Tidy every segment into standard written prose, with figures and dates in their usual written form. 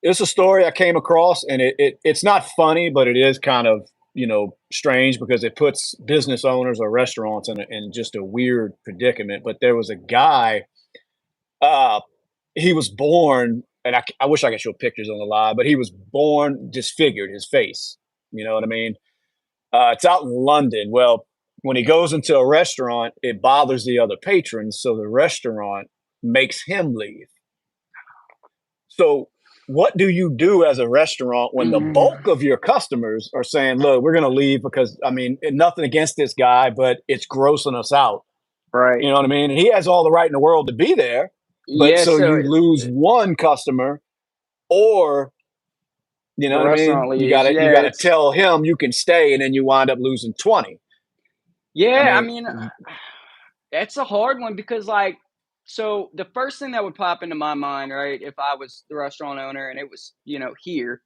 it's a story I came across, and it's not funny, but it is kind of, strange because it puts business owners or restaurants in just a weird predicament. But there was a guy, uh, he was born, and I wish I could show pictures on the live, but he was born disfigured, his face. You know what I mean? It's out in London. Well, when he goes into a restaurant, it bothers the other patrons, so the restaurant makes him leave. So, what do you do as a restaurant when the Mm, bulk of your customers are saying, "Look, we're going to leave because I mean, nothing against this guy, but it's grossing us out." right. You know what I mean? And he has all the right in the world to be there, but Yeah, so so you lose one customer, or you know the what I restaurant mean? leaves. You Yeah, got to tell him you can stay, and then you wind up losing 20. I yeah, I mean, mean, that's a hard one because, like, so the first thing that would pop into my mind, right, if I was the restaurant owner and it was, here,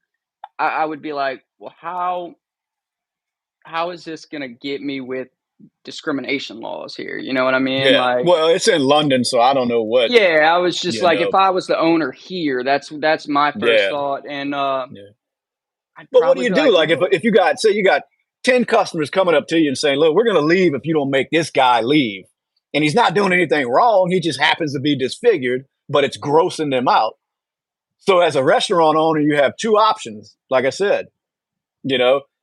I would be like, well, how is this gonna get me with discrimination laws here? You know what I mean? yeah. Like, Well, it's in London, so I don't know what yeah, I was just you like, if know. I was the owner here, that's my first Yeah, thought, and yeah. I'd But what do probably you be do? like, Like look, if you got, say you got 10 customers coming up to you and saying, "Look, we're going to leave if you don't make this guy leave," and he's not doing anything wrong. He just happens to be disfigured, but it's grossing them out. So as a restaurant owner, you have two options. Like I said,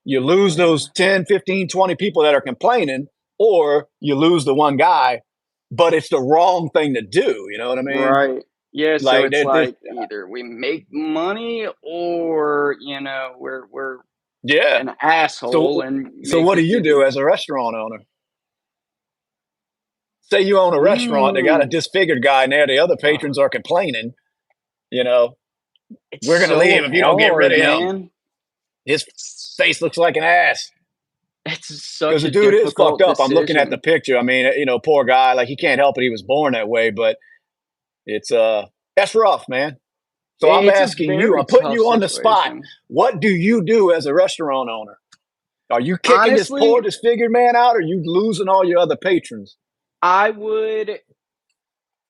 you lose those yeah, 10, 15, 20 people that are complaining, or you lose the one guy, but it's the wrong thing to do. You know what I mean? right, yeah. So Like it's there's, like either we make money or we're yeah. an asshole So, and so make what do this you do business. as a restaurant owner? Say you own a restaurant, they got a Mm, disfigured guy in there, the other oh, patrons are complaining, you know, it's we're gonna so leave if you don't get rid hard, of him. man. His It's face looks like an ass. it's Because such the a dude is fucked difficult up. I'm looking at the decision. picture. I mean, poor guy, like he can't help it. He was born that way, but it's that's rough, man. So I'm It's a asking you, very I'm putting tough you on the spot. situation. What do you do as a restaurant owner? Are you kicking this poor Honestly, disfigured man out, or are you losing all your other patrons? I would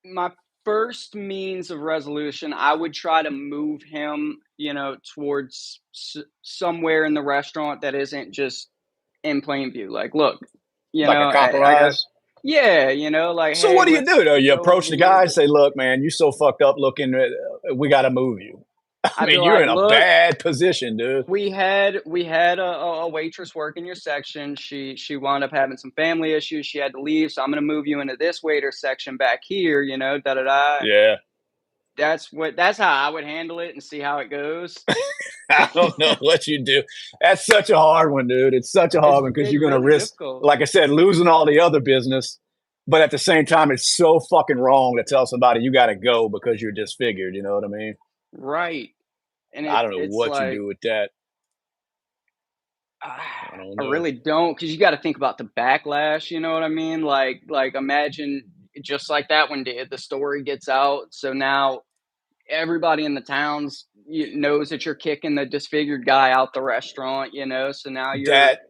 my first means of resolution, I would try to move him, towards somewhere in the restaurant that isn't just in plain view. Like, look, Like a I got, compromise? yeah, like, So hey, what do you let's do though? You go approach over the here. guy and But say, "Look, man, you so fucked up looking. We got to move you." I I'd be mean, you're like, in a look, bad position, dude. we had a waitress work in your section. She wound up having some family issues. She had to leave, so I'm gonna move you into this waiter section back here. Da da da. And Yeah, that's how I would handle it and see how it goes. I don't know what you do. That's such a hard one, dude. It's such a hard one because It's you're going to really risk, difficult. like I said, losing all the other business. But at the same time, it's so fucking wrong to tell somebody you got to go because you're disfigured. You know what I mean? Right. And I don't know it's what you like, do with that. I don't I know. really don't, because you gotta think about the backlash, you know what I mean? Like, imagine just like that one did, the story gets out, so now everybody in the towns knows that you're kicking the disfigured guy out the restaurant, so now you're That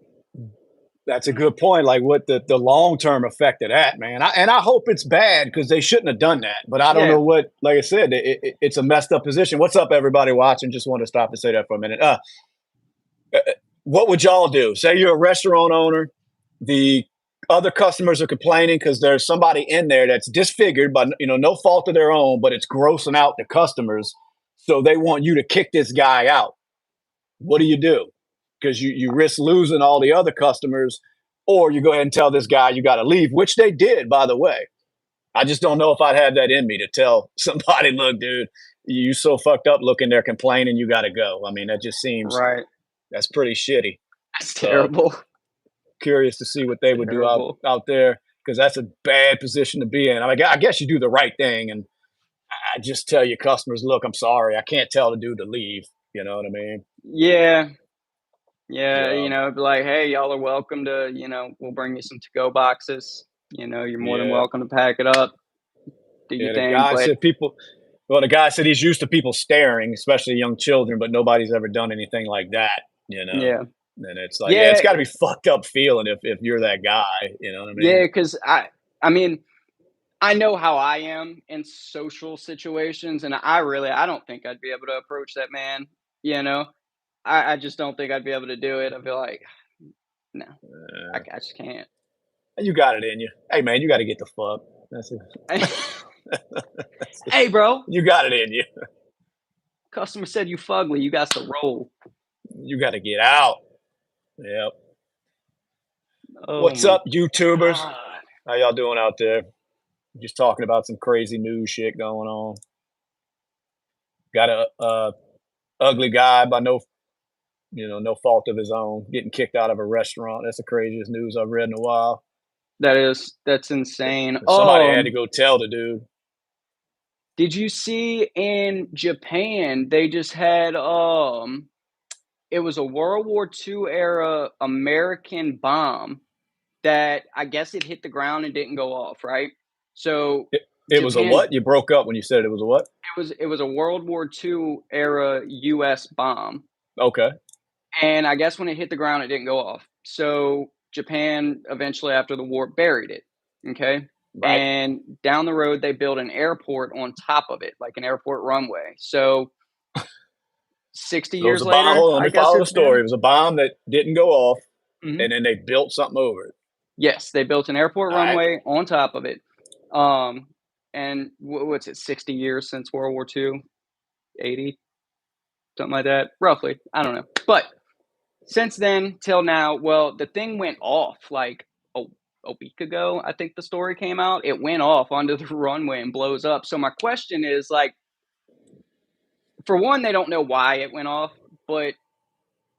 That's a good point. Like what the long term effect of that, man. I hope it's bad because they shouldn't have done that. But I don't yeah. know what. Like I said, it's a messed up position. What's up, everybody watching? Just want to stop to say that for a minute. What would y'all do? Say you're a restaurant owner. The other customers are complaining because there's somebody in there that's disfigured, but no fault of their own. But it's grossing out the customers, so they want you to kick this guy out. What do you do? Because you risk losing all the other customers, or you go ahead and tell this guy you got to leave, which they did, by the way. I just don't know if I'd have that in me to tell somebody, look, dude, you so fucked up looking, they're complaining, you got to go. I mean, that just seems Right. that's pretty shitty. That's So terrible. curious to see what they would do out Terrible. out there because that's a bad position to be in. I guess you do the right thing, and I just tell your customers, look, I'm sorry, I can't tell the dude to leave. You know what I mean? Yeah. Yeah, So be like, "Hey, y'all are welcome to, we'll bring you some to-go boxes. You're more than yeah. welcome to pack it up, do your Yeah, the thing, guy but said people. Well, the guy said he's used to people staring, especially young children, but nobody's ever done anything like that. yeah. And it's like, yeah, it's Yeah, got to be fucked up feeling if you're that guy. You know what I yeah, mean? because I mean, I know how I am in social situations, and I don't think I'd be able to approach that man, you know? I just don't think I'd be able to do it. I'd be like, "No, I just can't." You got it in you. Hey, man, you got to get the fuck. That's it. That's it. Hey, bro, You got it in you. customer said you fugly, you got to roll. You got to get out. Yep. Oh What's my up, YouTubers? god. How y'all doing out there? Just talking about some crazy news shit going on. Got a ugly guy by no fault of his own getting kicked out of a restaurant. That's the craziest news I've read in a while. That's insane. Somebody had to go tell the dude. Did you see in Japan, they just had, it was a World War II era American bomb that I guess it hit the ground and didn't go off, right? So It was a Japan, what? You broke up when you said it was a what? it was a World War II era US bomb. Okay. And I guess when it hit the ground, it didn't go off. So Japan eventually, after the war, buried it. Okay. Right. And down the road, they built an airport on top of it, like an airport runway. So 60 So it was years a bomb. later, Hold on, let I me guess follow the it's story. been. It was a bomb that didn't go off, Mhm. and then they built something over it. Yes, they built an airport All right. runway on top of it. And what's it, 60 years since World War II? 80, something like that, roughly. I don't know. But since then till now, well, the thing went off like a, a week ago. I think the story came out. It went off onto the runway and blows up. So my question is like, for one, they don't know why it went off, but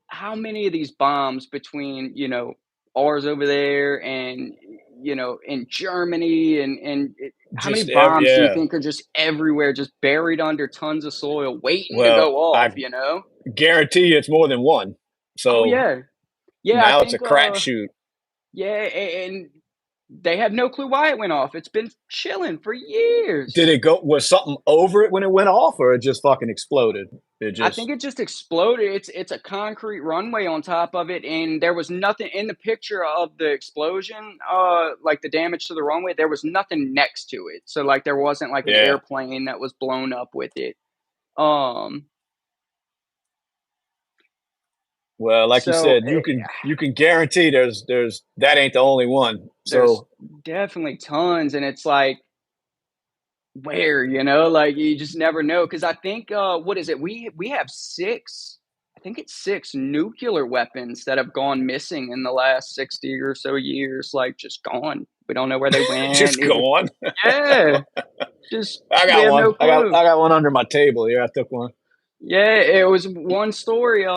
how many of these bombs between ours over there and in Germany and how many bombs do you Yeah. think are just everywhere, just buried under tons of soil, waiting to Well, go off? I guarantee you it's more than one. Oh So yeah, yeah. I now it's a think crapshoot. yeah, and they have no clue why it went off. It's been chilling for Did years. it go? Was something over it when it went off, or it just fucking exploded? It I just think it just exploded. It's a concrete runway on top of it, and there was nothing in the picture of the explosion, like the damage to the runway. There was nothing next to it, so like there wasn't like an yeah. airplane that was blown up with it. Um, Well, like you so said, you can guarantee there's that ain't the only one. there's So definitely tons, and it's like where, like, you just never know. Because I think, what is it? We have 6, I think it's 6 nuclear weapons that have gone missing in the last 60 or so years, like, just gone. We don't know where they went. just go on. Yeah, just I we got have one. no clue. I got one under my table here. I took one. Yeah, it was one story,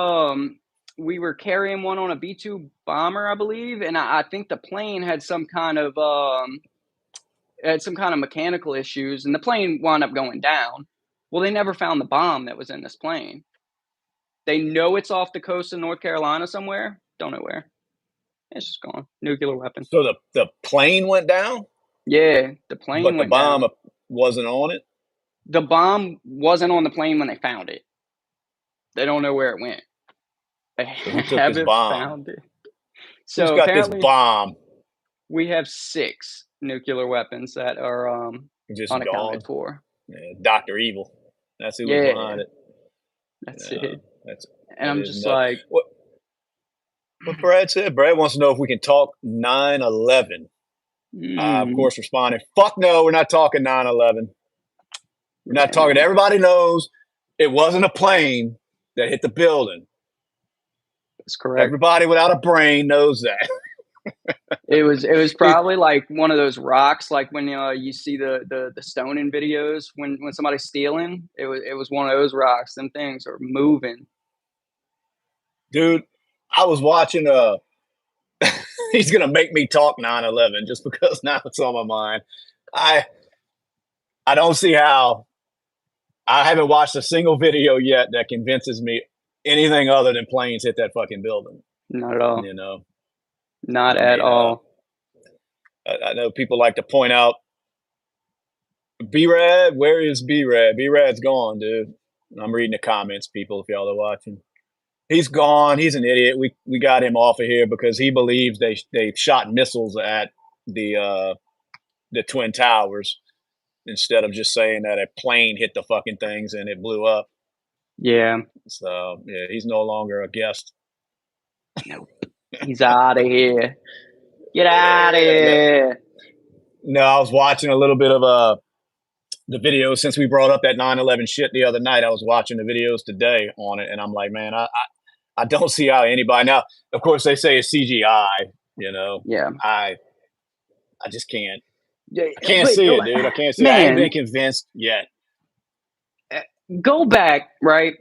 we were carrying one on a B-2 bomber, I believe, and I think the plane had some kind of mechanical issues, and the plane wound up going down. Well, they never found the bomb that was in this plane. They know it's off the coast of North Carolina somewhere. Don't know where. It's just gone. Nuclear weapon. So the plane went down, Yeah, the but plane the went bomb down. wasn't on it. The bomb wasn't on the plane when they found it. They don't know where it went. They So who took this haven't bomb? found it. Who's So got this apparently, bomb? we have 6 nuclear weapons that are Just gone. unaccounted for. Yeah, Doctor Evil. That's who was Yeah, behind it. that's Yeah, it. that's And that I'm is just nuts. like, What Brad said? Brad wants to know if we can talk 9/11. Of mm, course, responding, fuck no, we're not talking 9/11. We're not talking. Everybody knows it wasn't a plane that hit the building. that's correct. Everybody without a brain knows that. It was probably like one of those rocks, like when you see the stoning videos when somebody's stealing. It was one of those rocks. Them things are moving. Dude, I was watching he's gonna make me talk 9/11 just because now it's on my mind. I I don't see how. I haven't watched a single video yet that convinces me anything other than planes hit that fucking building. Not at all. You know, Not I at mean, all. I know people like to point out B-Rad. Where is B-Rad? B-Rad's gone, dude. I'm reading the comments, people. If y'all are watching, he's gone. He's an idiot. We got him off of here because he believes they shot missiles at the Twin Towers. instead of just saying that a plane hit the fucking things and it blew up. Yeah. So yeah, he's no longer a guest. Nope. He's out of here. Get out of Yeah, here. no, I was watching a little bit of the videos since we brought up that 9/11 shit the other night. I was watching the videos today on it, and I'm like, man, I don't see how anybody now. Of course, they say it's CGI. You know, Yeah. I just can't. Yeah, I can't but see it, dude. I can't see it. I ain't been man, convinced yet. go back, right?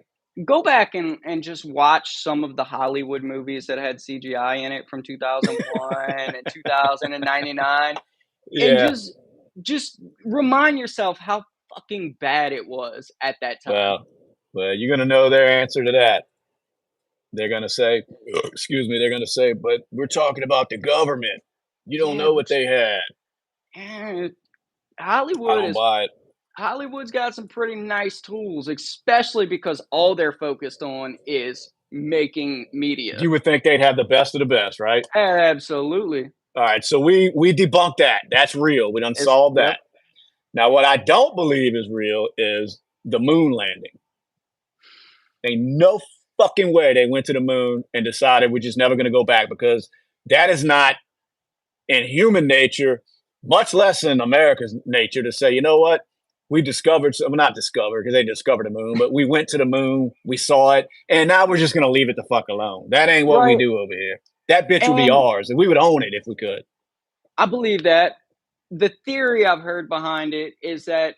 Go back and just watch some of the Hollywood movies that had CGI in it from 2001 and 2099, and Yeah. just remind yourself how fucking bad it was at that time. Well, you're gonna know their answer to that. They're gonna say, excuse me. They're gonna say, but we're talking about the government. You don't Yeah, know but what they had. eh, I Hollywood don't is buy it. Hollywood's got some pretty nice tools, especially because all they're focused on is making media. You would think they'd have the best of the best, right? Absolutely. All right, so we debunked that. That's real. We done It's solved that. yep. Now, what I don't believe is real is the moon landing. Ain't no fucking way they went to the moon and decided we're just never going to go back, because that is not in human nature, much less in America's nature, to say, you know what? We discovered, well, not discovered because they discovered the moon, but we went to the moon, we saw it, and now we're just going to leave it the fuck alone. That ain't what we Right. do over here. That bitch would be And ours, and we would own it if we could. I believe that. The theory I've heard behind it is that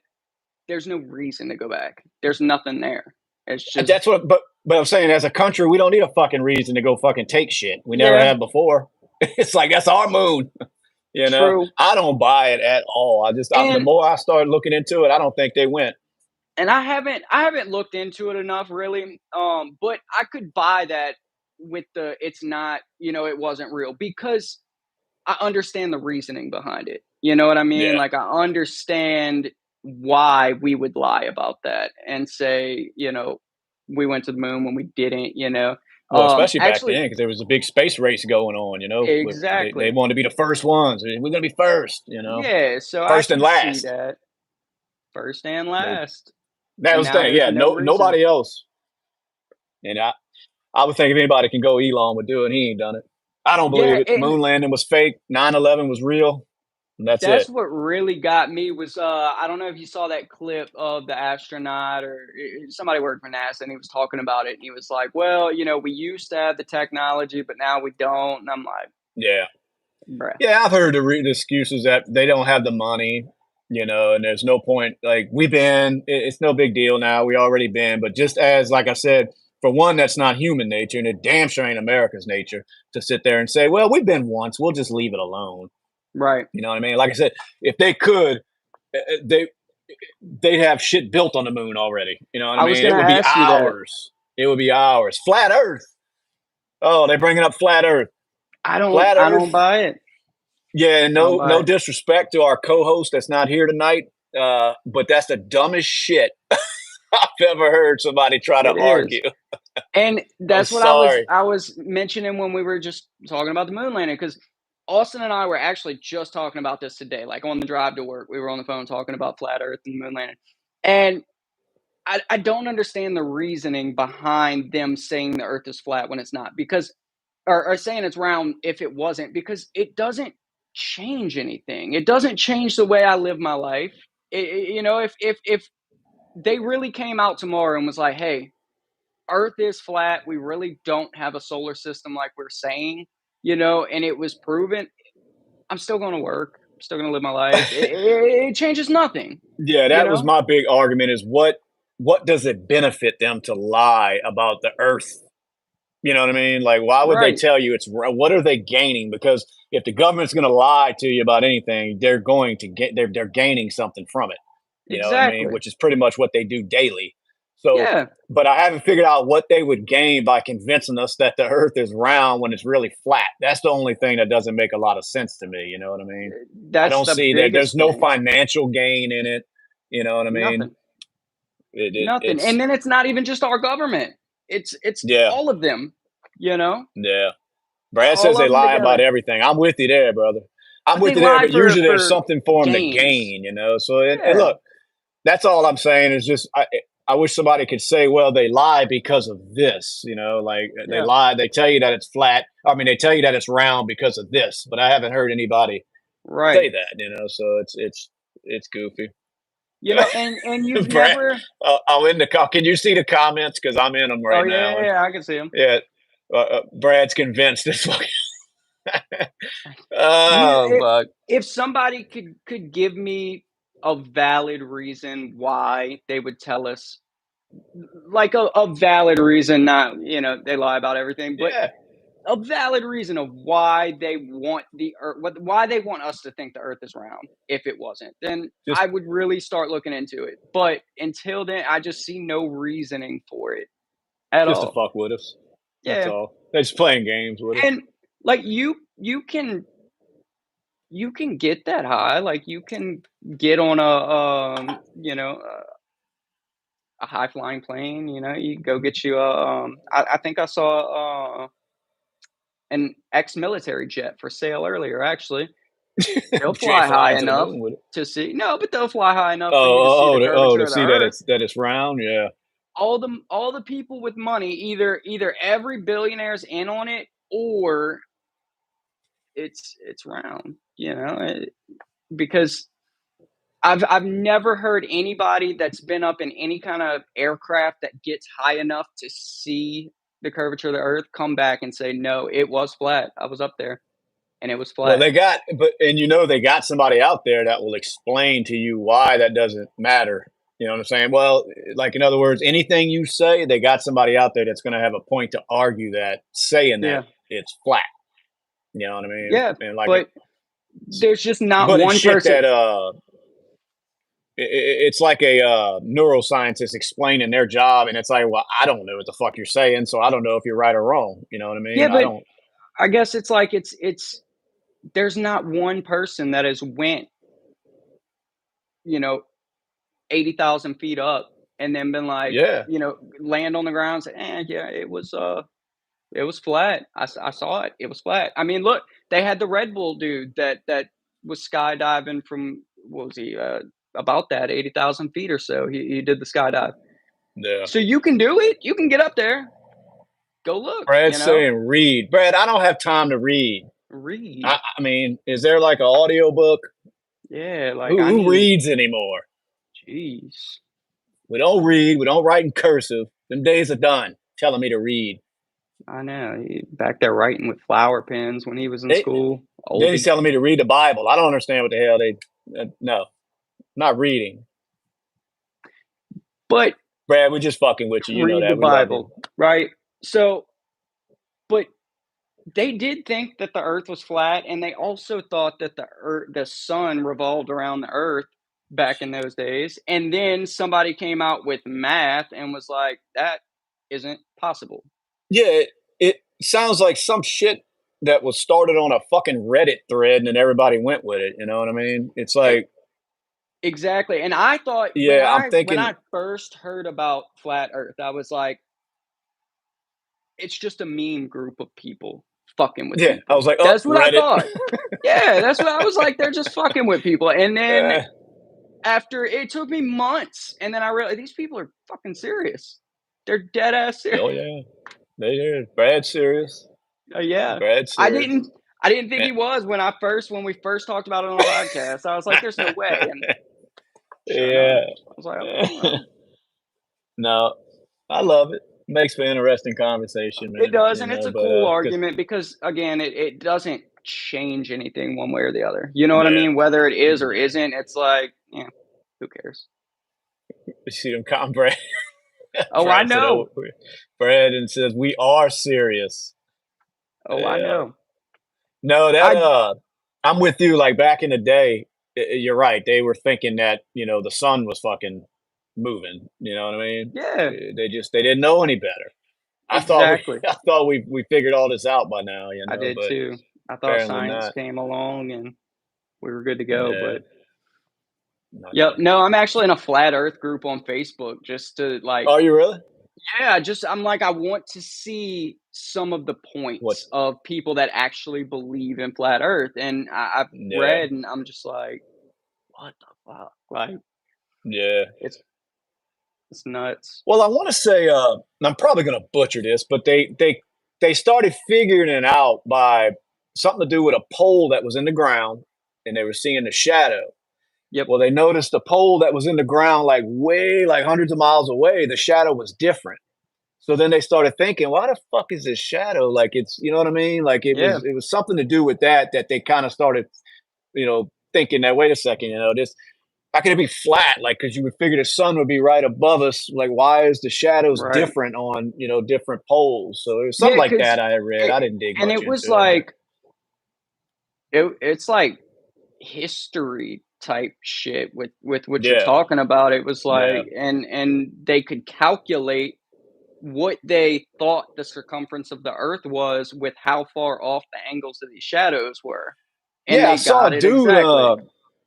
there's no reason to go back. There's nothing there. It's just That's what, but I'm saying, as a country, we don't need a fucking reason to go fucking take shit. We never yeah, have before. It's like, that's our moon. You know, true. I don't buy it at all. The And more I start looking into it, I don't think they went. I haven't looked into it enough really. But I could buy that with the it's not, it wasn't real, because I understand the reasoning behind it. You know what I mean? Yeah. Like, I understand why we would lie about that and say, we went to the moon when we didn't. Well, especially back Actually, then, because there was a big space race going on. They exactly. wanted to be the first ones. We're going to be first. Yeah, so I First and can see last. that first and They, last. that And was the now thing. there's Yeah, no no, reason. nobody else. And I would think if anybody can go, Elon would do it. He ain't done it. I don't believe Yeah, it. and Moon landing was fake. 9/11 was real. And that's it. that's what really got me was, I don't know if you saw that clip of the astronaut or somebody worked for NASA, and he was talking about it, and he was like, "Well, we used to have the technology, but now we don't." And I'm like, Yeah. "Bruh, Yeah, I've heard the excuses that they don't have the money, and there's no point. Like, it's no big deal now. We already been. But just as, like I said, for one, that's not human nature, and it damn sure ain't America's nature to sit there and say, well, we've been once. We'll just leave it alone. right." You know what I mean? Like I said, if they could, they they'd have shit built on the moon already. You know what I I was mean? It gonna would be ask you that. ours. It would be ours. Flat Earth. Oh, they're bringing up flat Earth. I don't, Flat I Earth. don't buy it. Yeah, I don't no buy it. disrespect to our co-host that's not here tonight, but that's the dumbest shit I've ever heard somebody try to It is. argue. And I'm that's what I was sorry. I was mentioning when we were just talking about the moon landing, because Austin and I were actually just talking about this today, like on the drive to work. We were on the phone talking about flat Earth and the moon landing. And I don't understand the reasoning behind them saying the Earth is flat when it's not, because or saying it's round if it wasn't, because it doesn't change anything. It doesn't change the way I live my life. If they really came out tomorrow and was like, "Hey, Earth is flat. We really don't have a solar system like we're saying," and it was proven, I'm still going to work. I'm still going to live my life. It changes nothing, Yeah, you that was know? my big argument: is what does it benefit them to lie about the Earth? You know what I mean? Like, why would they Right. tell you what are they gaining? Because if the government's going to lie to you about anything, they're going to get they're gaining something from it. You know what I mean? Exactly. Which is pretty much what they do daily. So, Yeah. but I haven't figured out what they would gain by convincing us that the Earth is round when it's really flat. That's the only thing that doesn't make a lot of sense to me. You know what I mean? I That's don't the see that. There's biggest no thing. financial gain in it. You know what I mean? Nothing. Nothing. And It's then it's not even just our government. It's yeah, all of them, you know? yeah. Brad says All they of them lie about together. everything. I'm with you there, brother. I'm But they with you there, lie but usually there's for something for them to gains. gain, you know. So and Yeah, look, that's all I'm saying is just I wish somebody could say, well, they lie because of this, you know, like they yeah, lie, they tell you that it's flat. I mean, they tell you that it's round because of this, but I haven't heard anybody say right. that, you know. So it's goofy. And you've Brad, never. I'm in the call. Can you see the comments? Because I'm in them Oh right yeah, now, yeah, and yeah, I can see them. yeah, Brad's convinced it's fucking. You Oh fuck! if somebody could give me a valid reason why they would tell us, like a valid reason, not they lie about everything, but Yeah, a valid reason of why they want the earth, why they want us to think the earth is round. If it wasn't, then just I would really start looking into it. But until then, I just see no reasoning for it at just to all. fuck with us. That's Yeah, all. They're just playing games with us. and like you can get that high, like you can get on a high flying plane. You go get you a I think I saw an ex-military jet for sale earlier, actually. They'll But you ain't fly high flying to the enough moon with it. to see, no, but they'll fly high enough for you to see Oh, the curvature to of the see that earth. it's round. Yeah, All the people with money, either every billionaire's in on it, or it's round, because I've never heard anybody that's been up in any kind of aircraft that gets high enough to see the curvature of the earth come back and say, "No, it was flat. I was up there and it was well, flat." they got somebody out there that will explain to you why that doesn't matter. You know what I'm saying? Well, like in other words, anything you say, they got somebody out there that's going to have a point to argue that saying that Yeah. it's flat. You know what I mean? Yeah, And like, but there's just not but it's one shit person. that it's like a neuroscientist explaining their job, and it's like, well, I don't know what the fuck you're saying, so I don't know if you're right or wrong. You know what I mean? Yeah, I but don't. I guess it's like it's there's not one person that has went, you know, 80,000 feet up and then been like, Yeah, land on the ground and say, yeah, it was flat. I saw it. It was flat. I mean, look, they had the Red Bull dude that was skydiving from, what was he, about that 80,000 feet or so. He did the skydive. yeah. So you can do it. You can get up there. Go look. Brad's saying read. Brad, I don't have time to read. Read. I mean, is there like an audio book? Yeah, like I Who need. reads anymore? Jeez. We don't read. We don't write in cursive. Them days are done. Telling me to read. I know. He back there writing with flower pens when he was in They, school. then he's Oldie. telling me to read the Bible. I don't understand what the hell they. No, not reading. But Brad, we're just fucking with you. You know read the that. We love you. Bible, right? So, but they did think that the earth was flat, and they also thought that the sun revolved around the earth back in those days. And then somebody came out with math and was like, that isn't possible. Yeah, it sounds like some shit that was started on a fucking Reddit thread and then everybody went with it. You know what I mean? It's E- like, Exactly. And I thought when yeah, I'm I thinking, first heard about flat earth, I was like, it's just a meme group of people fucking with yeah, I people. was like, oh, That's what I Reddit. thought. Yeah, that's what I was like. They're just fucking with people. And then uh, after it took me months, and then I realized these people are fucking serious. They're dead ass serious. oh yeah, they did. Brad's serious. Yeah. Brad's I serious. didn't I didn't think Eh, he was when we first talked about it on the podcast. I was like, there's no way. And sure enough, yeah. I was like, well, No, I love it. Makes for interesting conversation, it man. does, You and it's know, a but cool because argument because again, it doesn't change anything one way or the other. You know what I yeah, mean? Whether it is or yeah. isn't, it's like, yeah, who cares? You see them Brad. Oh, I Brad said, "Oh, know. Brad," and says, "We are serious." Oh, I Yeah. know. No, that I I'm with you. Like back in the day, you're right. They were thinking that the sun was fucking moving. You know what I mean? Yeah, They didn't know any better. I thought we exactly. I thought we figured all this out by now. I did But too. I thought apparently science not. came along and we were good to go, Yeah, but not yep, yet. no, I'm actually in a flat earth group on Facebook just to like, Are you really? Yeah, I'm like, I want to see some of the What? points of people that actually believe in flat Earth, and I've Yeah, read, and I'm just like, what the fuck? Like, yeah. it's it's nuts. Well, I want to say, and I'm probably going to butcher this, but they started figuring it out by something to do with a pole that was in the ground, and they were seeing the shadow. Yep. Well, they noticed the pole that was in the ground, like way, like hundreds of miles away, the shadow was different. So then they started thinking, why the fuck is this shadow? Like it's, you know what I mean? Like Yeah. it was something to do with that they kind of started, thinking that, wait a second, this, how can it be flat? Like, because you would figure the sun would be right above us. Like, why is the shadows Right. different on, different poles? So it was something Yeah, like because that I had read. I didn't dig and much it was into it, but like it's like history type shit with what you're yeah, talking about. It was yeah, like, and they could calculate what they thought the circumference of the Earth was with how far off the angles of these shadows were, and yeah. I they saw got a it dude. exactly.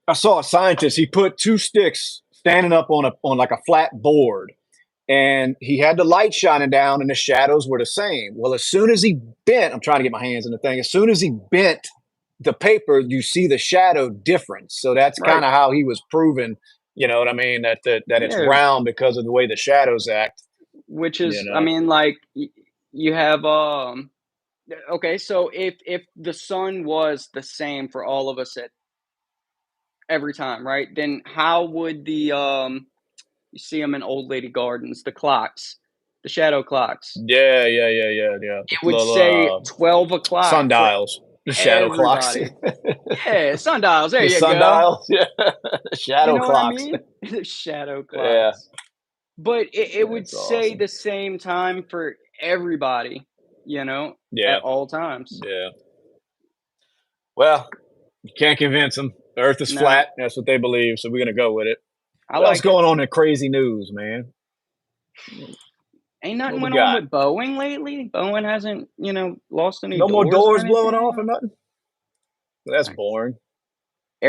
I saw a scientist. He put two sticks standing up on like a flat board, and he had the light shining down, and the shadows were the same. Well, as soon as he bent, I'm trying to get my hands in the thing. As soon as he bent the paper, you see the shadow difference. So that's Right. kind of how he was proving. You know what I mean? That it's Yeah. round because of the way the shadows act. Which You is, I know? mean, like you have okay, so if the sun was the same for all of us at every time, right? Then how would the you see them in old lady gardens, the clocks, the shadow clocks. Yeah, yeah, yeah, yeah, yeah. The It would little say 12 o'clock for sundials, the shadow clocks, everybody. Yeah, sundials. There the you go. sundials, yeah, You shadow know what I clocks. mean? The shadow Yeah, clocks. But it would that's say awesome. the same time for everybody, Yeah, at all times. yeah. Well, you can't convince them. The Earth is No, flat. That's what they believe. So we're gonna go with it. I What else like it. going on in crazy news, man? Ain't What nothing we went on got? with Boeing lately. Boeing hasn't, lost any No more doors or doors blowing anything. off or nothing. That's boring.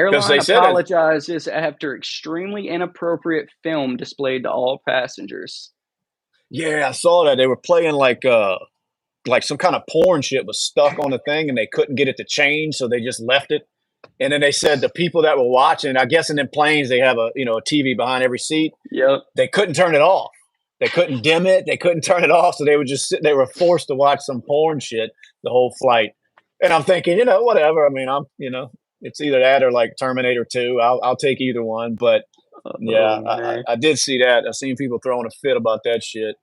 Because Airline they said it. apologizes after extremely inappropriate film displayed to all passengers. Yeah, I saw that they were playing like some kind of porn shit was stuck on the thing and they couldn't get it to change, so they just left it. And then they said the people that were watching, I guess in them planes they have a TV behind every seat. Yep. They couldn't turn it off. They couldn't dim it. They couldn't turn it off. So they would just sit. They were forced to watch some porn shit the whole flight. And I'm thinking, whatever. I mean, it's either that or like Terminator 2. I'll take either one. But yeah, Oh I, I man, I did see that. I seen people throwing a fit about that shit.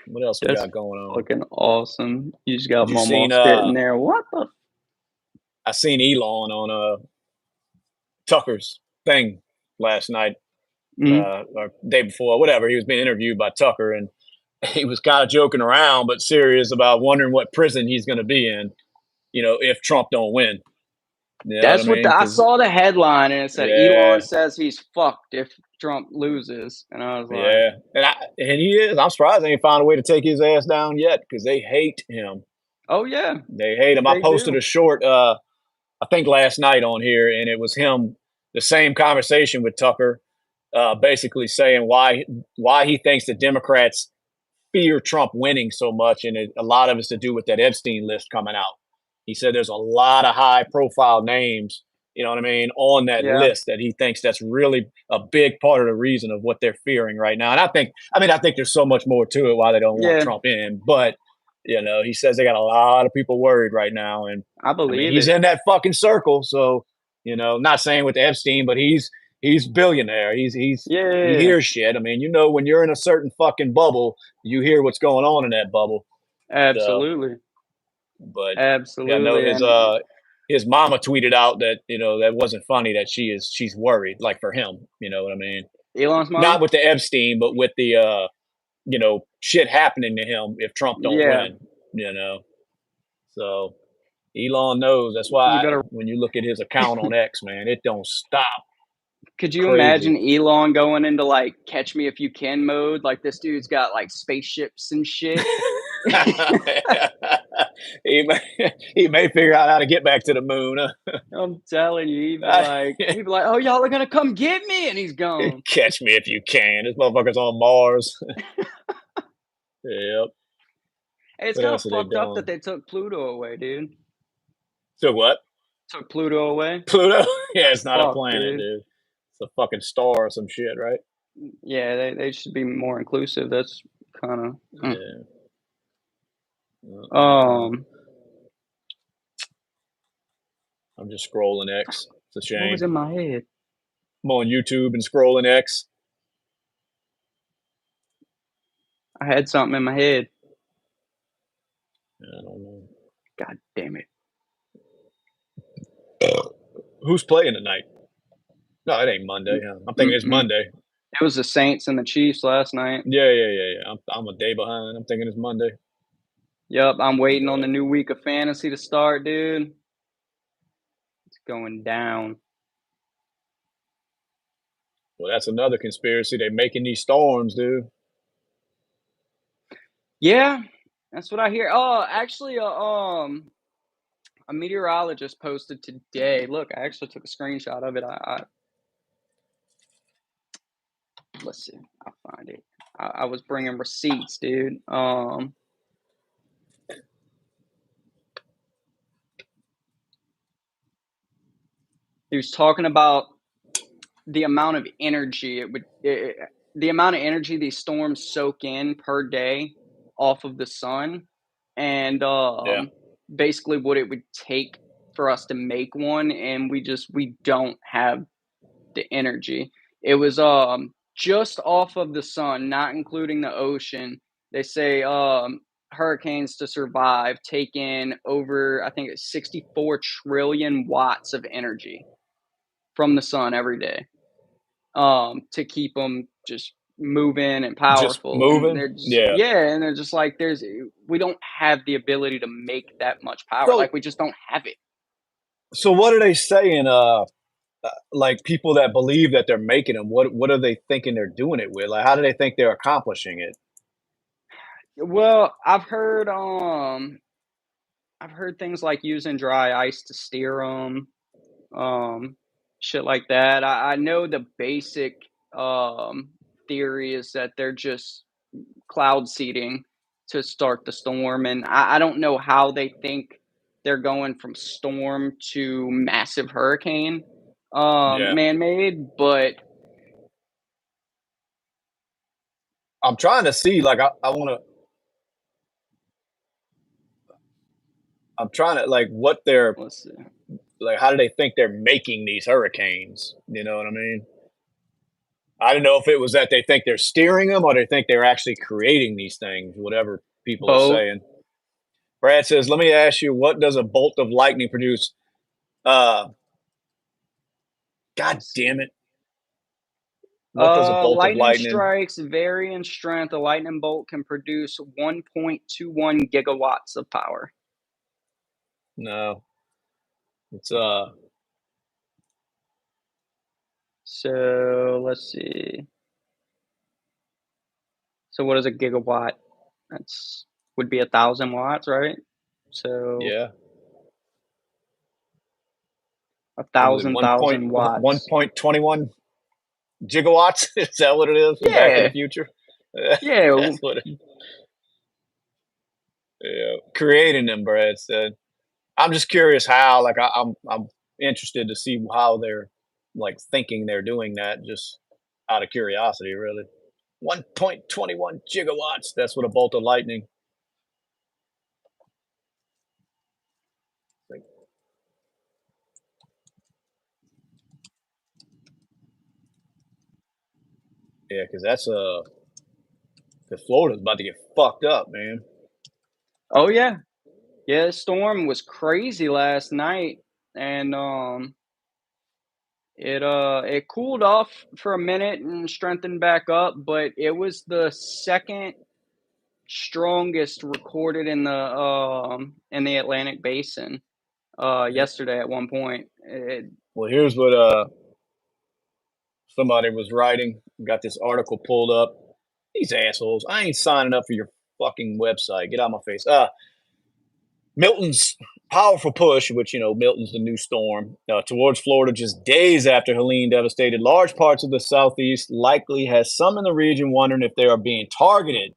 What else we that's got going on? fucking awesome. You just got You Mama seen sitting there. What the? I seen Elon on Tucker's thing last night, Mm, or day before, whatever. He was being interviewed by Tucker, and he was kind of joking around, but serious about wondering what prison he's going to be in, if Trump don't win. You know what I that's what mean? I Because saw the headline, and it said yeah, Elon says he's fucked if Trump loses, and I was like, yeah, and he is. I'm surprised they ain't found a way to take his ass down yet because they hate him. oh yeah, They hate him. I they posted do. a short, I think last night on here, and it was him, the same conversation with Tucker, basically saying why he thinks the Democrats fear Trump winning so much, and a lot of it's to do with that Epstein list coming out. He said there's a lot of high profile names, you know what I mean, on that Yeah, list that he thinks that's really a big part of the reason of what they're fearing right now. And I think there's so much more to it why they don't want yeah, Trump in, but he says they got a lot of people worried right now, and I I mean believe he's it. in that fucking circle, so not saying with Epstein, but he's billionaire. He Yeah, hears shit. I mean, when you're in a certain fucking bubble, you hear what's going on in that bubble. So, absolutely, but yeah, I know absolutely, and his mama tweeted out that that wasn't funny that she's worried like for him. You know what I mean? Elon's Not mom. with the Epstein, but with the shit happening to him if Trump don't Yeah, win. You know, so Elon knows. That's you why better. when you look at his account on X, man, it don't stop. Could you Crazy. imagine Elon going into like "Catch Me If You Can" mode? Like this dude's got like spaceships and shit. he may figure out how to get back to the moon. I'm telling you, he'd be like, "Oh, y'all are gonna come get me," and he's gone. Catch me if you can. This motherfucker's on Mars. Yep. Hey, it's What kind of else are they fucked up that doing? they took Pluto away, dude. So what? Took Pluto away. Pluto? Yeah, it's It's not a fucked, planet, dude. dude. It's a fucking star or some shit, right? Yeah, they should be more inclusive. That's kind of. Yeah. Um, I'm just scrolling X. It's a what was shame. in my head? I'm on YouTube and scrolling X. I had something in my head. I don't know. God damn it! Who's playing tonight? No, it ain't Monday. Huh? I'm thinking it's Mm-mm. Monday. It was the Saints and the Chiefs last night. Yeah. I'm a day behind. I'm thinking it's Monday. Yep, I'm My waiting on bad. the new week of fantasy to start, dude. It's going down. Well, that's another conspiracy. They're making these storms, dude. Yeah, that's what I hear. Oh, actually, a meteorologist posted today. Look, I actually took a screenshot of it. Let's see, I'll find it. I was bringing receipts, dude. He was talking about the amount of energy the amount of energy these storms soak in per day off of the sun, and Yeah. basically what it would take for us to make one, and we don't have the energy. It was just off of the sun, not including the ocean. They say hurricanes to survive take in over, I think it's 64 trillion watts of energy from the sun every day, to keep them just moving and Just powerful. And moving. they're just, Yeah. yeah, and they're just like, we don't have the ability to make that much power. So, Like, we just don't have it. so what are they saying? Like people that believe that they're making them. What are they thinking they're doing it with? Like, how do they think they're accomplishing it? Well, I've heard things like using dry ice to steer them, shit like that. I know the basic theory is that they're just cloud seeding to start the storm, and I don't know how they think they're going from storm to massive hurricane, Yeah. man-made, but I'm trying to see. Like, I want to. I'm trying to like what they're let's see. like. How do they think they're making these hurricanes? You know what I mean? I don't know if it was that they think they're steering them or they think they're actually creating these things. Whatever people are Both. saying. Brad says, "Let me ask you, what does a bolt of lightning produce?" Uh, God Let's see. damn it! What does a bolt of Lightning lightning? strikes vary in strength. A lightning bolt can produce 1.21 gigawatts of power. No, it's So let's see. So what is a gigawatt? That's would be 1,000 watts, right? So yeah, a what is it? thousand One point thousand one watts. point 21 gigawatts. Is that what it is? From Back to the Yeah, Future. yeah. That's what. Yeah, creating them, Brad said. I'm just curious how. Like, I'm interested to see how they're like thinking they're doing that. Just out of curiosity, really. 1.21 gigawatts. That's what a bolt of lightning. Like, yeah, because that's because Florida's about to get fucked up, man. Oh yeah, yeah. The storm was crazy last night, and it cooled off for a minute and strengthened back up, but it was the second strongest recorded in the Atlantic Basin Yeah. yesterday at one point. Well, here's what somebody was writing. Got this article pulled up. These assholes. I ain't signing up for your fucking website. Get out of my face. Milton's powerful push, which, Milton's the new storm, towards Florida just days after Helene devastated large parts of the Southeast, likely has some in the region wondering if they are being targeted.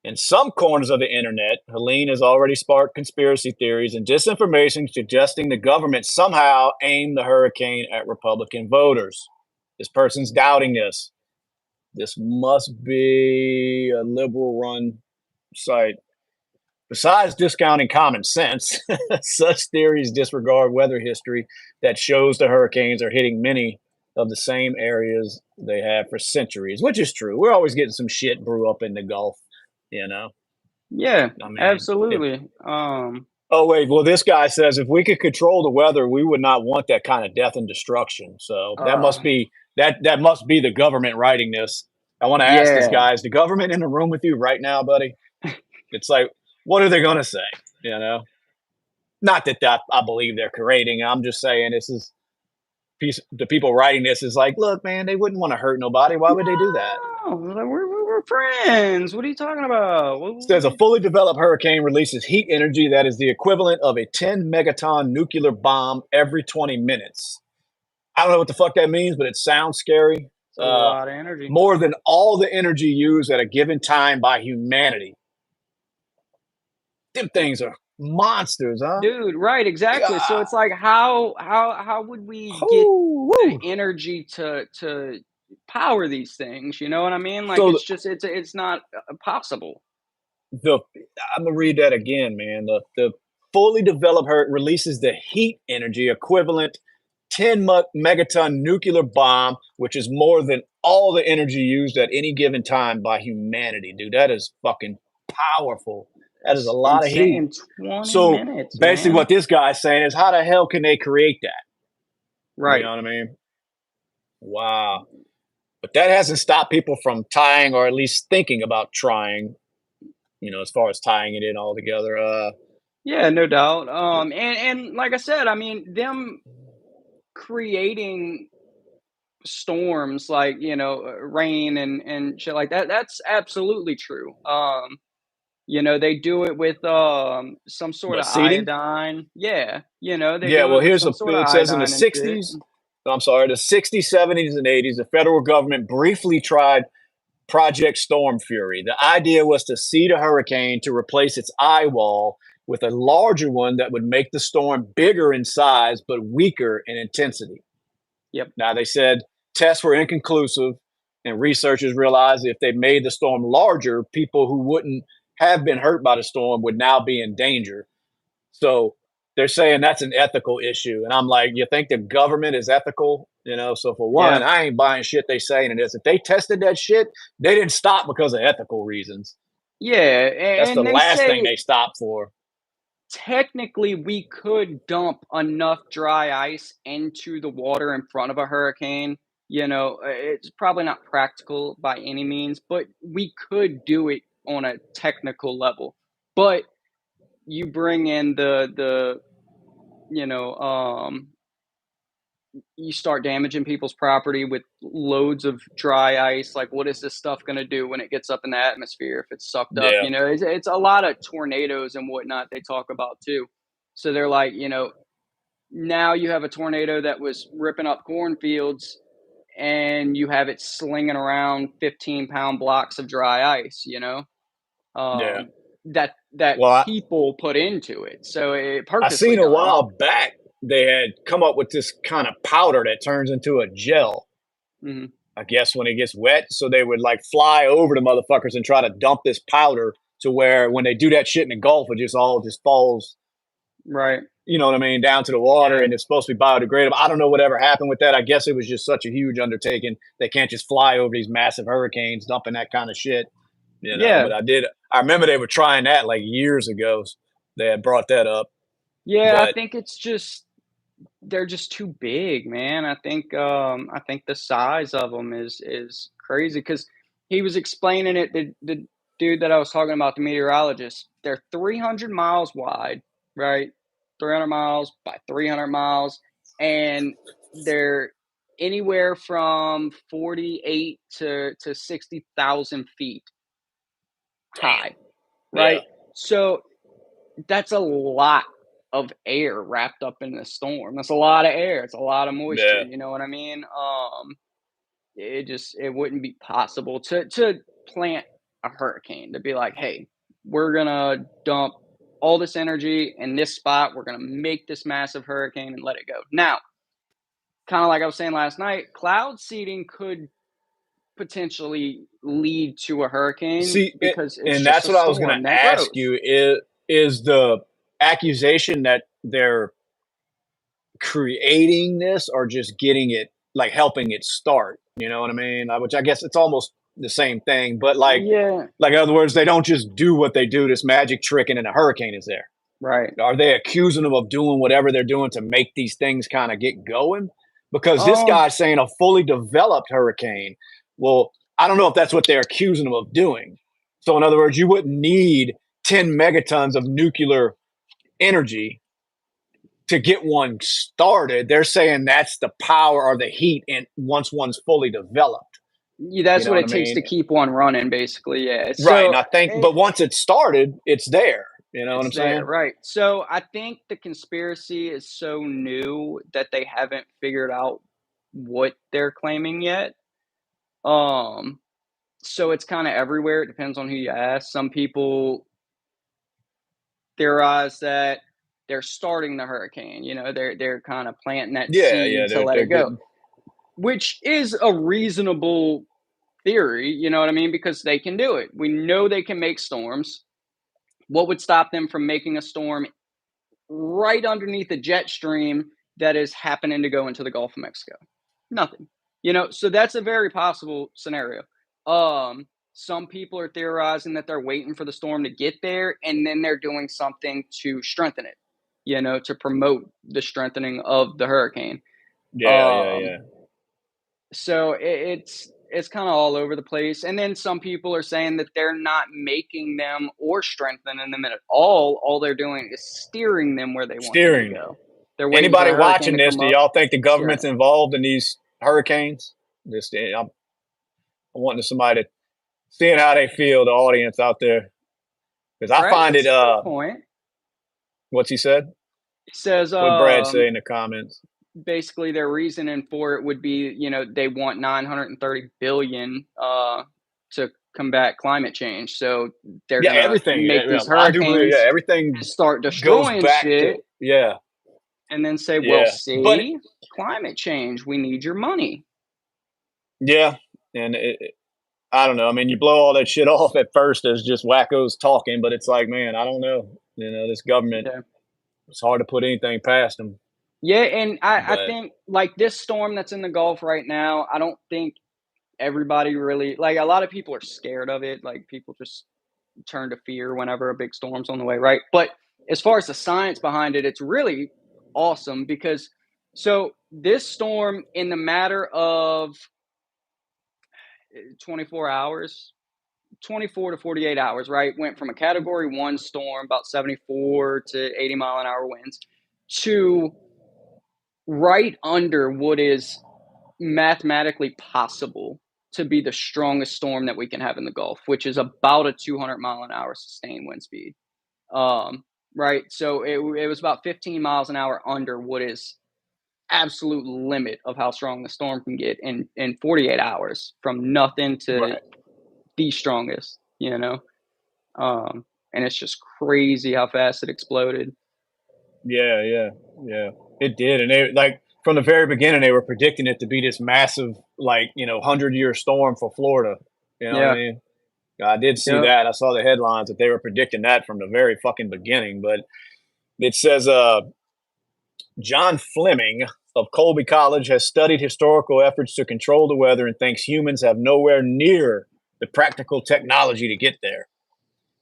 In some corners of the internet, Helene has already sparked conspiracy theories and disinformation suggesting the government somehow aimed the hurricane at Republican voters. This person's doubting this. This must be a liberal run site. Besides discounting common sense, such theories disregard weather history that shows the hurricanes are hitting many of the same areas they have for centuries, which is true. We're always getting some shit brew up in the Gulf, you know. Yeah, I mean, absolutely. oh wait, well this guy says if we could control the weather, we would not want that kind of death and destruction. So that Uh, must be that must be the government writing this. I want to ask this yeah. guy, is the government in the room with you right now, buddy? It's like, what are they going to say? You know, not that I believe they're creating. I'm just saying this is the people writing this is like, look, man, they wouldn't want to hurt nobody. Why would they do that? No, like, we're friends. What are you talking about? Says a fully developed hurricane releases heat energy that is the equivalent of a 10 megaton nuclear bomb every 20 minutes. I don't know what the fuck that means, but it sounds scary. It's a lot of energy. More than all the energy used at a given time by humanity. Them things are monsters, huh? Dude, right, exactly. So God. it's like how would we get Ooh, the woo. energy to power these things? You know what I mean? Like So it's not possible. I'm gonna read that again, man. The fully developed hurt releases the heat energy equivalent 10 megaton nuclear bomb, which is more than all the energy used at any given time by humanity, dude. That is fucking powerful. That is a It's lot of heat. insane. 20 So minutes, basically, man. what this guy's saying is, how the hell can they create that? You Right. know what I mean? Wow. But that hasn't stopped people from tying, or at least thinking about trying, as far as tying it in all together. Yeah, no doubt. And like I said, I mean, them creating storms like, rain and shit like that, that's absolutely true. They do it with some sort What, of seeding? iodine. Yeah, they Yeah, do well, it with some sort of it says in the iodine and shit. 60s, I'm sorry, the 60s, 70s, and 80s, the federal government briefly tried Project Storm Fury. The idea was to seed a hurricane to replace its eye wall with a larger one that would make the storm bigger in size but weaker in intensity. Yep. Now, they said tests were inconclusive, and researchers realized if they made the storm larger, people who wouldn't have been hurt by the storm would now be in danger. So they're saying that's an ethical issue. And I'm like, you think the government is ethical? So for one, Yeah. I ain't buying shit they saying it is. If they tested that shit, they didn't stop because of ethical reasons. Yeah, That's the and they last thing say they stopped for. technically we could dump enough dry ice into the water in front of a hurricane. It's probably not practical by any means, but we could do it on a technical level. But you bring in the you know you start damaging people's property with loads of dry ice. Like, what is this stuff going to do when it gets up in the atmosphere if it's sucked up? Yeah. It's a lot of tornadoes and whatnot they talk about too. So they're like, now you have a tornado that was ripping up cornfields and you have it slinging around 15-pound blocks of dry ice, Yeah. that Well, people put into it. So it I purposely seen a done. while back they had come up with this kind of powder that turns into a gel. Mhm. I guess when it gets wet, so they would like fly over the motherfuckers and try to dump this powder to where when they do that shit in the Gulf, it just all just falls, Right. you know what I mean, down to the water, Yeah. and it's supposed to be biodegradable. I don't know whatever happened with that. I guess it was just such a huge undertaking. They can't just fly over these massive hurricanes dumping that kind of shit, Yeah. But I remember they were trying that like years ago. They had brought that up, Yeah, I but think it's just they're just too big, man. I think the size of them is crazy because he was explaining it. The dude that I was talking about, the meteorologist, they're 300 miles wide, right? 300 miles by 300 miles, and they're anywhere from 48 to 60,000 feet damn, high, yeah, right? So that's a lot of air wrapped up in the storm. That's a lot of air. It's a lot of moisture. Yeah. You know what I mean? It wouldn't be possible to plant a hurricane, to be like, hey, we're gonna dump all this energy in this spot. We're gonna make this massive hurricane and let it go. Now, kind of like I was saying last night, cloud seeding could potentially lead to a hurricane See, because it's and just that's a what I was going storm to that ask grows. you is the accusation that they're creating this or just getting it, like helping it start, you know what I mean? Which I guess it's almost the same thing, but Yeah, like in other words, they don't just do what they do, this magic trick, and then a hurricane is there. right. Are they accusing them of doing whatever they're doing to make these things kind of get going? Because this Um, guy's saying a fully developed hurricane. Well, I don't know if that's what they're accusing them of doing. So, in other words, you wouldn't need 10 megatons of nuclear energy to get one started. They're saying that's the power or the heat in once one's fully developed. yeah, You that's know what what it I takes mean? to keep one running, basically. Yeah. Right. And So I think, but once it's started, it's there. You know what it's I'm there, saying? right? So I think the conspiracy is so new that they haven't figured out what they're claiming yet. Um, so it's kind of everywhere. It depends on who you ask. Some people theorize that they're starting the hurricane. You know, they're kind of planting that Yeah. Yeah. seed to let They're it go, getting, which is a reasonable theory. You know what I mean? Because they can do it. We know they can make storms. What would stop them from making a storm right underneath a jet stream that is happening to go into the Gulf of Mexico? Nothing. You know, so that's a very possible scenario. Some people are theorizing that they're waiting for the storm to get there and then they're doing something to strengthen it, you know, to promote the strengthening of the hurricane. yeah. Yeah. Um, Yeah. so it's kind of all over the place. And then some people are saying that they're not making them or strengthening them at all. All they're doing is steering them where they want them to Steering. go. They're waiting for Anybody the hurricane watching to this, come do up, y'all think the steering government's it. involved in these hurricanes? I'm wanting somebody to seeing how they feel, the audience out there, because I Right? find it. That's a good point. What's he said? He says, What Brad say in the comments? basically their reasoning for it would be, you know, they want 930 billion to combat climate change. So they're Yeah, gonna everything. make Yeah, these I do believe. Yeah, hurricanes everything and start goes destroying back to. shit Yeah, and then say, well, yeah, but see, climate change, we need your money. yeah, and I don't know. I mean, you blow all that shit off at first as just wackos talking, but it's like, man, I don't know. You know, this government. Yeah. It's hard to put anything past them. Yeah, and I But think like this storm that's in the Gulf right now, I don't think everybody really like a lot of people are scared of it. Like people just turn to fear whenever a big storm's on the way, right? But as far as the science behind it, it's really awesome because so this storm, in the matter of 24 hours, 24 to 48 hours, right, went from a category 1 storm, about 74 to 80-mile-an-hour winds, to right under what is mathematically possible to be the strongest storm that we can have in the Gulf, which is about a 200-mile-an-hour sustained wind speed. Um, right. So it was about 15 miles an hour under what is absolute limit of how strong the storm can get in 48 hours from nothing to right, the strongest, you know? And it's just crazy how fast it exploded. yeah, yeah, yeah. It did, and they like from the very beginning they were predicting it to be this massive, like 100-year storm for Florida. You know what I Yeah. mean? I did see Yep. that. I saw the headlines that they were predicting that from the very fucking beginning. But it says John Fleming of Colby College has studied historical efforts to control the weather and thinks humans have nowhere near the practical technology to get there.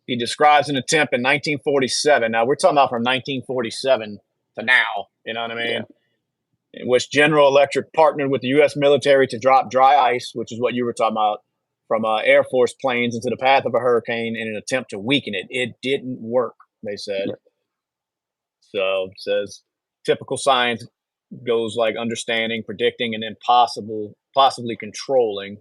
He describes an attempt in 1947. Now we're talking about from 1947 to now. You know what I Yeah. mean? In which General Electric partnered with the U.S. military to drop dry ice, which is what you were talking about, from Air Force planes into the path of a hurricane in an attempt to weaken it. It didn't work, they said. Yep. So it says typical science goes like understanding, predicting, and then possibly controlling.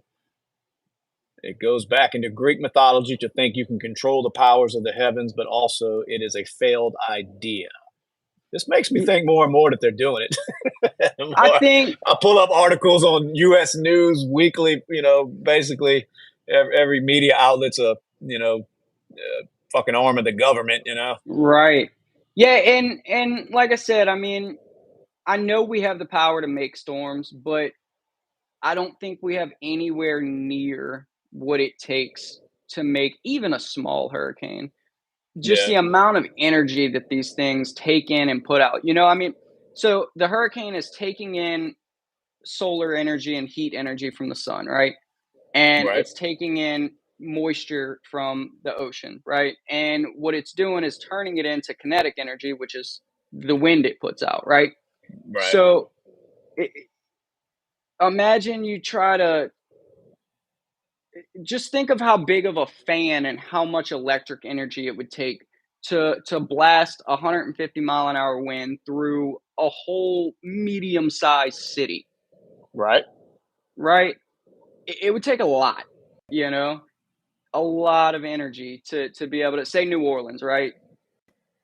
It goes back into Greek mythology to think you can control the powers of the heavens, but also it is a failed idea. This makes me think more and more that they're doing it. The I more think I pull up articles on U.S. News Weekly, basically every media outlet's a, fucking arm of the government. right. Yeah, and like I said, I mean, I know we have the power to make storms, but I don't think we have anywhere near what it takes to make even a small hurricane. Just Yeah, the amount of energy that these things take in and put out. I mean, so the hurricane is taking in solar energy and heat energy from the sun, right? And right, it's taking in moisture from the ocean, right? And what it's doing is turning it into kinetic energy, which is the wind it puts out, right? right. So imagine you try to just think of how big of a fan and how much electric energy it would take to blast 150-mile-an-hour wind through a whole medium-sized city, Right. right? It would take a lot, you know, a lot of energy to be able to say New Orleans, right?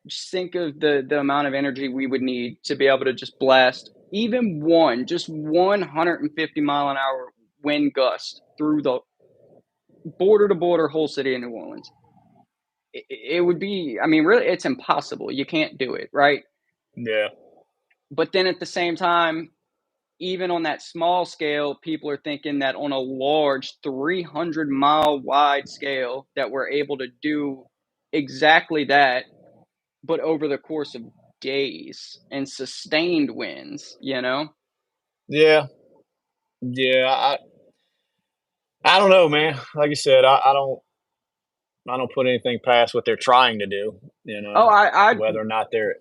Just think of the amount of energy we would need to be able to just blast even just 150-mile-an-hour wind gust through the border to border whole city of New Orleans. It would be, I mean, really, it's impossible. You can't do it, right? Yeah. But then at the same time, even on that small scale, people are thinking that on a large 300-mile wide scale that we're able to do exactly that, but over the course of days and sustained winds, you know? Yeah. Yeah. I don't know, man. Like you said, I don't put anything past what they're trying to do, Oh, I whether or not they're,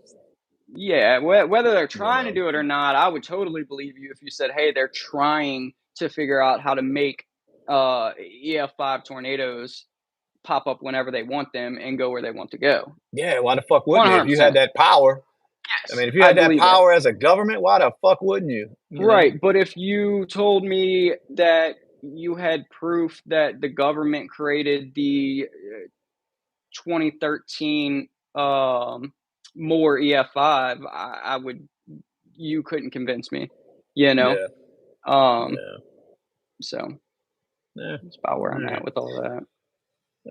yeah, whether they're you trying to know, do it or not, I would totally believe you if you said, "Hey, they're trying to figure out how to make EF5 tornadoes pop up whenever they want them and go where they want to go." yeah, why the fuck wouldn't they? If you had 100%. that power, I Yes, mean, if you I had that believe that. power as a government, why the fuck wouldn't you? Right, but if you told me that you had proof that the government created the 2013 more EF5, I would you couldn't convince me, you know? Yeah. Um, Yeah. so Yeah. that's about where All I'm at right. with all that.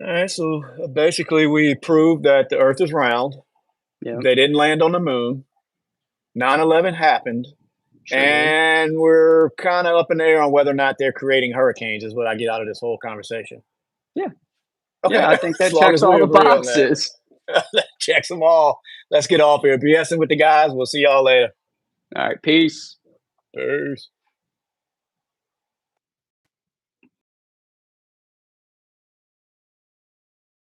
All right. So basically, we proved that the Earth is round. Yeah, They didn't land on the moon. 9/11 happened, sure did. and we're kind of up in the air on whether or not they're creating hurricanes. Is what I get out of this whole conversation. Yeah, Okay, yeah, I think as that long checks as all we the agree on that. boxes. Checks them all. Let's get off here. B.S.ing with the guys. We'll see y'all later. All right, peace. Peace.